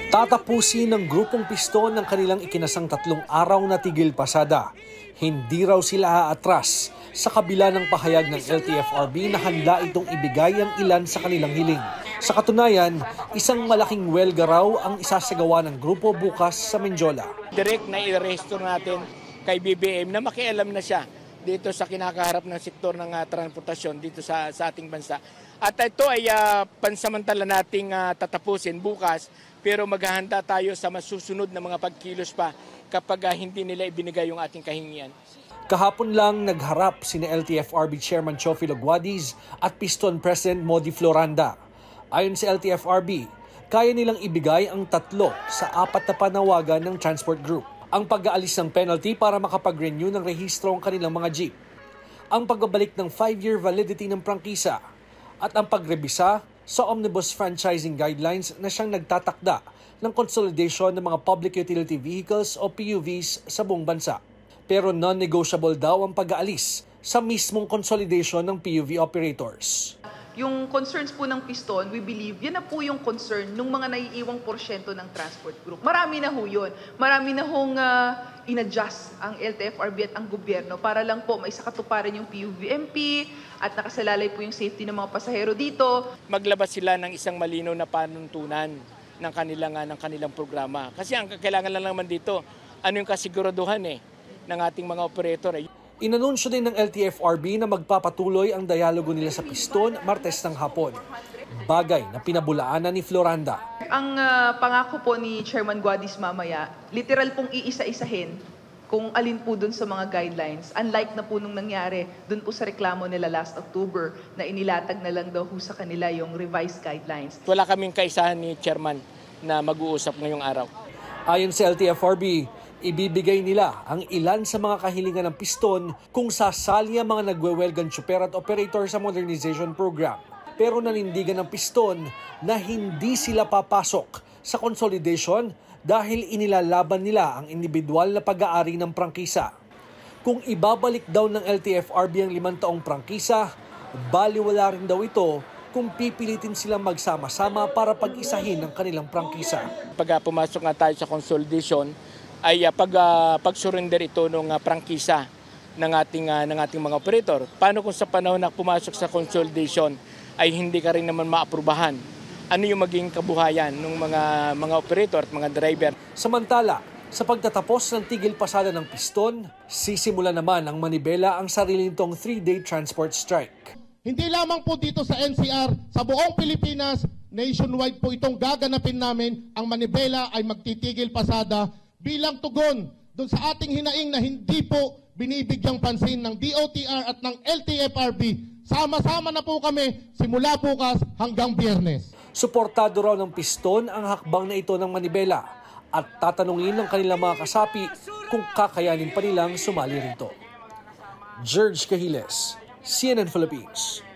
Tatapusin ng grupong Piston ng kanilang ikinasang 3 araw na tigil pasada. Hindi raw sila aatras sa kabila ng pahayag ng LTFRB na handa itong ibigay ang ilan sa kanilang hiling. Sa katunayan, isang malaking welga raw ang isasagawa ng grupo bukas sa Menjola. Direct na i-restore natin kay BBM na makialam na siya dito sa kinakaharap ng sektor ng transportasyon dito sa ating bansa. At ito ay pansamantala nating tatapusin bukas, pero maghahanda tayo sa masusunod na mga pagkilos pa kapag hindi nila ibinigay yung ating kahingian. Kahapon lang nagharap sina LTFRB Chairman Chofie Logwadiz at Piston President Modi Floranda. Ayon sa LTFRB, kaya nilang ibigay ang 3 sa 4 na panawagan ng Transport Group. Ang pag-aalis ng penalty para makapag-renew ng rehistro ang kanilang mga jeep, ang pagbabalik ng 5-year validity ng prangkisa, at ang pagrebisa sa Omnibus Franchising Guidelines na siyang nagtatakda ng consolidation ng mga Public Utility Vehicles o PUVs sa buong bansa. Pero non-negotiable daw ang pag-aalis sa mismong consolidation ng PUV operators. Yung concerns po ng Piston, we believe, yan na po yung concern ng mga naiiwang porsyento ng transport group. Marami na ho yun. Marami na hong in-adjust ang LTFRB at ang gobyerno para lang po may sakatuparan yung PUVMP at nakasalalay po yung safety ng mga pasahero dito. Maglabas sila ng isang malinaw na panuntunan ng kanilang programa. Kasi ang kailangan lang naman dito, ano yung kasiguraduhan ng ating mga operator. Inanunsyo din ng LTFRB na magpapatuloy ang dialogo nila sa Piston Martes ng hapon. Bagay na pinabulaanan ni Floranda. Ang pangako po ni Chairman Guadiz mamaya, literal pong iisa-isahin kung alin po dun sa mga guidelines. Unlike na po nung nangyari dun po sa reklamo nila last October na inilatag na lang daw sa kanila yung revised guidelines. Wala kaming kaisahan ni Chairman na mag-uusap ngayong araw. Ayon sa LTFRB, ibibigay nila ang ilan sa mga kahilingan ng Piston kung sasali ang mga nagwewelgang tsuper at operator sa modernization program. Pero nanindigan ng Piston na hindi sila papasok sa consolidation dahil inilalaban nila ang individual na pag-aari ng prangkisa. Kung ibabalik daw ng LTFRB ang 5 taong prangkisa, baliwala rin daw ito kung pipilitin silang magsama-sama para pag-isahin ang kanilang prangkisa. Pag pumasok nga tayo sa consolidation, ay pag-surrender ito ng prangkisa ng ating mga operator. Paano kung sa panahon na pumasok sa consolidation ay hindi ka rin naman maaprubahan? Ano yung maging kabuhayan ng mga operator at mga driver? Samantala, sa pagtatapos ng tigil pasada ng Piston, sisimula naman ang manibela ang sarili nitong 3-day transport strike. Hindi lamang po dito sa NCR, sa buong Pilipinas, nationwide po itong gaganapin namin. Ang manibela ay magtitigil pasada bilang tugon doon sa ating hinaing na hindi po binibigyang pansin ng DOTR at ng LTFRB. Sama-sama na po kami simula bukas hanggang Biyernes. Suportado raw ng Piston ang hakbang na ito ng manibela at tatanungin ng kanilang mga kasapi kung kakayanin pa nilang sumali rito. George Cahiles, CNN Philippines.